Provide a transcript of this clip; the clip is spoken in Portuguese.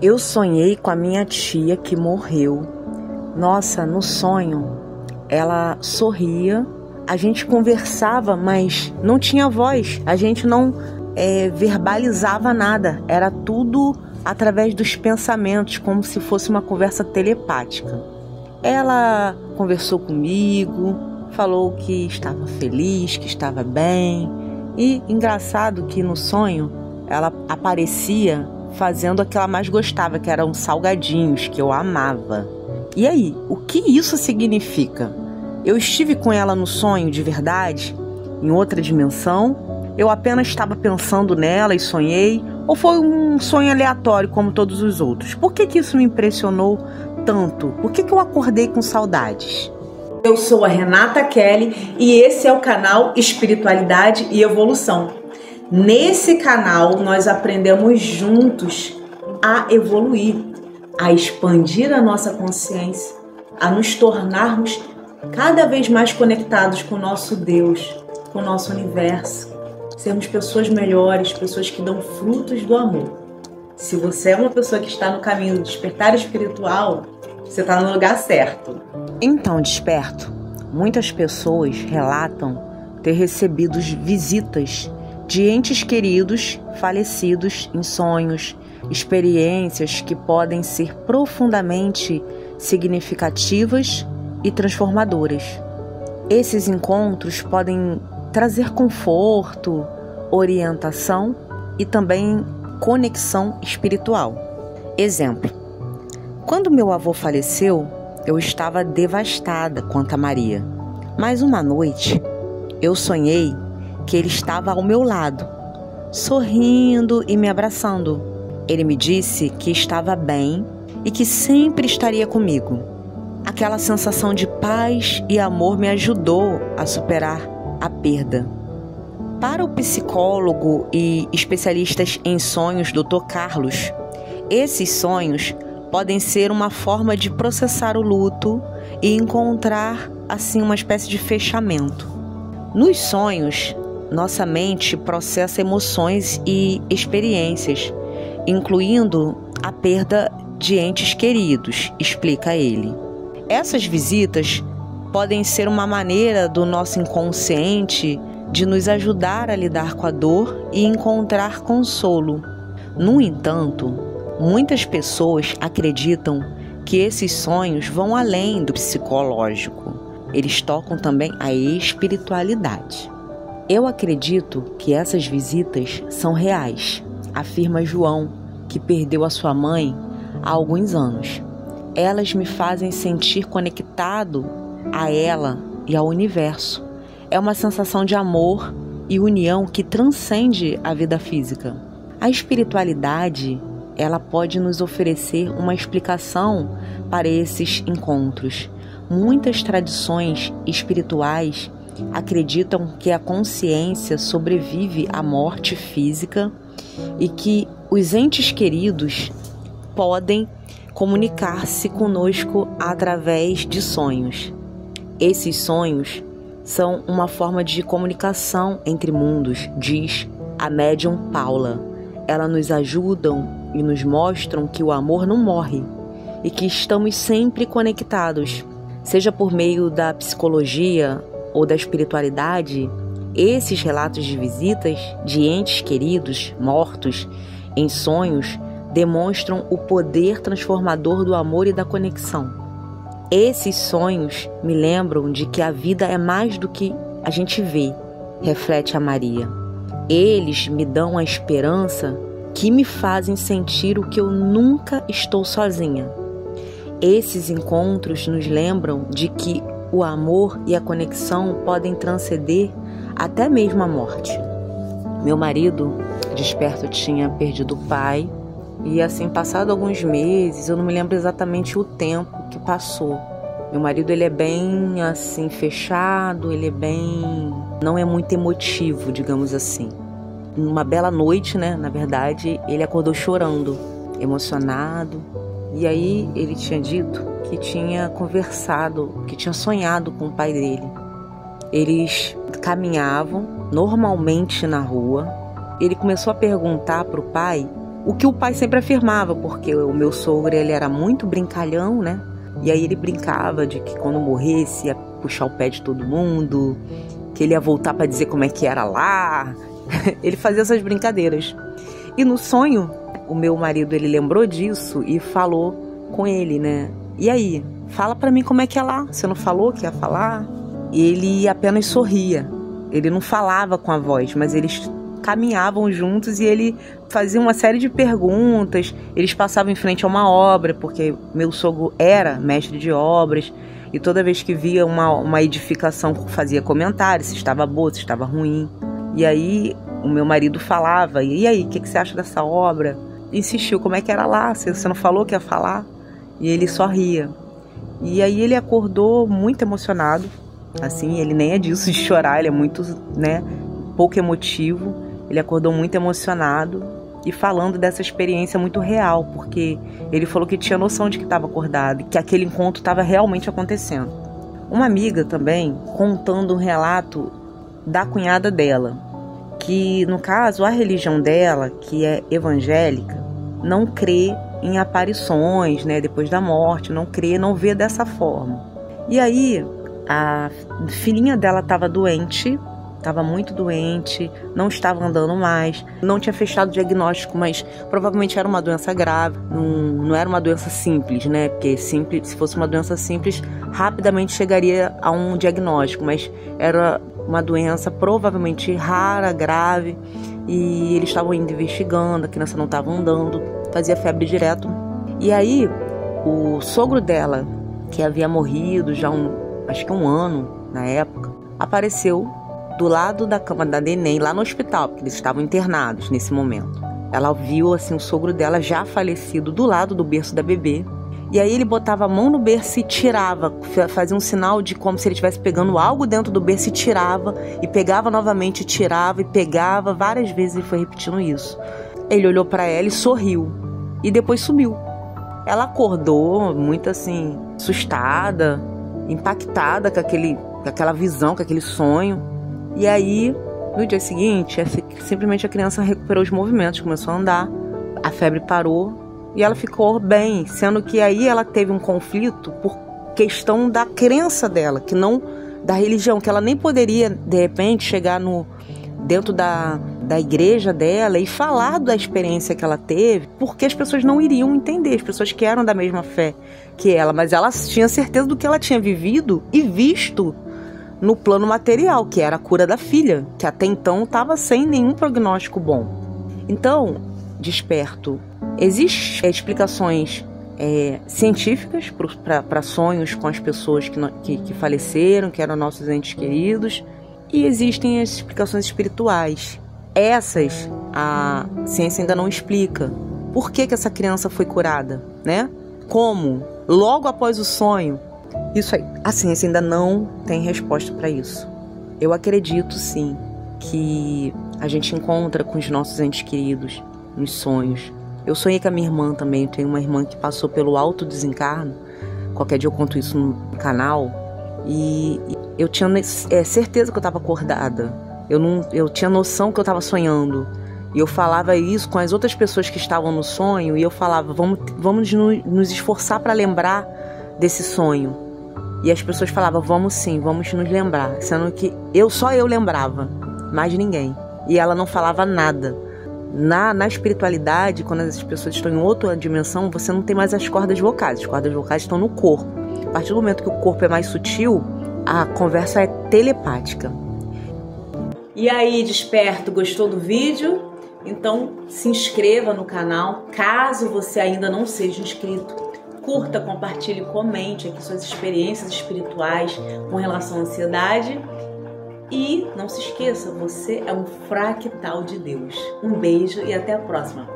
Eu sonhei com a minha tia que morreu. Nossa, no sonho, ela sorria, a gente conversava, mas não tinha voz, a gente não verbalizava nada, era tudo através dos pensamentos, como se fosse uma conversa telepática. Ela conversou comigo, falou que estava feliz, que estava bem, e engraçado que no sonho ela aparecia fazendo o que ela mais gostava, que eram salgadinhos, que eu amava. E aí, o que isso significa? Eu estive com ela no sonho de verdade, em outra dimensão? Eu apenas estava pensando nela e sonhei? Ou foi um sonho aleatório como todos os outros? Por que isso me impressionou tanto? Por que eu acordei com saudades? Eu sou a Renata Kelly e esse é o canal Espiritualidade e Evolução. Nesse canal nós aprendemos juntos a evoluir, a expandir a nossa consciência, a nos tornarmos cada vez mais conectados com o nosso Deus, com o nosso universo, sermos pessoas melhores, pessoas que dão frutos do amor. Se você é uma pessoa que está no caminho do despertar espiritual, você está no lugar certo. Então, desperto, muitas pessoas relatam ter recebido visitas de entes queridos falecidos em sonhos, experiências que podem ser profundamente significativas e transformadoras. Esses encontros podem trazer conforto, orientação e também conexão espiritual. Exemplo: quando meu avô faleceu, eu estava devastada quanto a Maria. Mas uma noite, eu sonhei que ele estava ao meu lado, sorrindo e me abraçando. Ele me disse que estava bem e que sempre estaria comigo. Aquela sensação de paz e amor me ajudou a superar a perda. Para o psicólogo e especialistas em sonhos, Dr. Carlos, esses sonhos podem ser uma forma de processar o luto e encontrar, assim, uma espécie de fechamento. Nos sonhos, nossa mente processa emoções e experiências, incluindo a perda de entes queridos, explica ele. Essas visitas podem ser uma maneira do nosso inconsciente de nos ajudar a lidar com a dor e encontrar consolo. No entanto, muitas pessoas acreditam que esses sonhos vão além do psicológico. Eles tocam também a espiritualidade. Eu acredito que essas visitas são reais, afirma João, que perdeu a sua mãe há alguns anos. Elas me fazem sentir conectado a ela e ao universo. É uma sensação de amor e união que transcende a vida física. A espiritualidade, ela pode nos oferecer uma explicação para esses encontros. Muitas tradições espirituais acreditam que a consciência sobrevive à morte física e que os entes queridos podem comunicar-se conosco através de sonhos. Esses sonhos são uma forma de comunicação entre mundos, diz a médium Paula. Elas nos ajudam e nos mostram que o amor não morre e que estamos sempre conectados. Seja por meio da psicologia ou da espiritualidade, esses relatos de visitas de entes queridos mortos em sonhos demonstram o poder transformador do amor e da conexão. Esses sonhos me lembram de que a vida é mais do que a gente vê, reflete a Maria. Eles me dão a esperança que me fazem sentir o que eu nunca estou sozinha. Esses encontros nos lembram de que o amor e a conexão podem transcender até mesmo a morte. Meu marido, desperto, tinha perdido o pai e, assim, passado alguns meses, eu não me lembro exatamente o tempo que passou. Meu marido, ele é bem, assim, fechado, não é muito emotivo, digamos assim. Numa bela noite, né, na verdade, ele acordou chorando, emocionado. E aí ele tinha dito que tinha conversado, que tinha sonhado com o pai dele. Eles caminhavam normalmente na rua. Ele começou a perguntar para o pai O que o pai sempre afirmava, porque o meu sogro, ele era muito brincalhão, né? E aí ele brincava de que quando morresse ia puxar o pé de todo mundo, que ele ia voltar para dizer como é que era lá. Ele fazia essas brincadeiras. E no sonho, o meu marido, ele lembrou disso e falou com ele, né? E aí, fala para mim como é que é lá. Você não falou que ia falar? E ele apenas sorria. Ele não falava com a voz, mas eles caminhavam juntos e ele fazia uma série de perguntas. Eles passavam em frente a uma obra, porque meu sogro era mestre de obras, e toda vez que via uma edificação fazia comentários, se estava boa, se estava ruim. E aí o meu marido falava, e aí, o que você acha dessa obra? Insistiu, como é que era lá? Você não falou que ia falar? E ele só ria. E aí ele acordou muito emocionado, assim, ele nem é disso de chorar, ele é muito, né, pouco emotivo. Ele acordou muito emocionado e falando dessa experiência muito real, porque ele falou que tinha noção de que estava acordado, que aquele encontro estava realmente acontecendo. Uma amiga também contando um relato da cunhada dela, que no caso a religião dela, que é evangélica, não crê em aparições, né, depois da morte, não crê, não vê dessa forma. E aí a filhinha dela estava doente, estava muito doente, não estava andando mais, não tinha fechado o diagnóstico, mas provavelmente era uma doença grave, não era uma doença simples, né? Porque simples, se fosse uma doença simples, rapidamente chegaria a um diagnóstico, mas era uma doença provavelmente rara, grave, e eles estavam indo investigando, a criança não estava andando, fazia febre direto. E aí, o sogro dela, que havia morrido já acho que um ano na época, apareceu do lado da cama da neném, lá no hospital, porque eles estavam internados nesse momento. Ela viu assim o sogro dela já falecido do lado do berço da bebê. E aí ele botava a mão no berço e tirava, fazia um sinal de como se ele estivesse pegando algo dentro do berço e tirava, e pegava novamente, tirava e pegava, várias vezes ele foi repetindo isso. Ele olhou para ela e sorriu, e depois sumiu. Ela acordou muito assim, assustada, impactada com aquela visão, com aquele sonho. E aí, no dia seguinte, simplesmente a criança recuperou os movimentos, começou a andar, a febre parou e ela ficou bem, sendo que aí ela teve um conflito por questão da crença dela, que não da religião, que ela nem poderia, de repente, chegar dentro da igreja dela e falar da experiência que ela teve, porque as pessoas não iriam entender, as pessoas que eram da mesma fé que ela, mas ela tinha certeza do que ela tinha vivido e visto no plano material, que era a cura da filha, que até então estava sem nenhum prognóstico bom. Então, desperto, existem explicações científicas para sonhos com as pessoas que faleceram, que eram nossos entes queridos, e existem as explicações espirituais. Essas a ciência ainda não explica. Por que essa criança foi curada, né? Como? Logo após o sonho. Isso aí, a ciência ainda não tem resposta para isso. Eu acredito sim que a gente encontra com os nossos entes queridos nos sonhos. Eu sonhei com a minha irmã também, eu tenho uma irmã que passou pelo autodesencarno. Qualquer dia eu conto isso no canal. E eu tinha certeza que eu estava acordada. Eu tinha noção que eu estava sonhando. E eu falava isso com as outras pessoas que estavam no sonho. E eu falava, vamos nos esforçar para lembrar desse sonho. E as pessoas falavam, vamos sim, vamos nos lembrar. Sendo que só eu lembrava, mais ninguém. E ela não falava nada. Na espiritualidade, quando as pessoas estão em outra dimensão, você não tem mais as cordas vocais. As cordas vocais estão no corpo. A partir do momento que o corpo é mais sutil, a conversa é telepática. E aí, desperto, gostou do vídeo? Então se inscreva no canal, caso você ainda não seja inscrito. Curta, compartilhe, comente aqui suas experiências espirituais com relação à ansiedade. E não se esqueça, você é um fractal de Deus. Um beijo e até a próxima.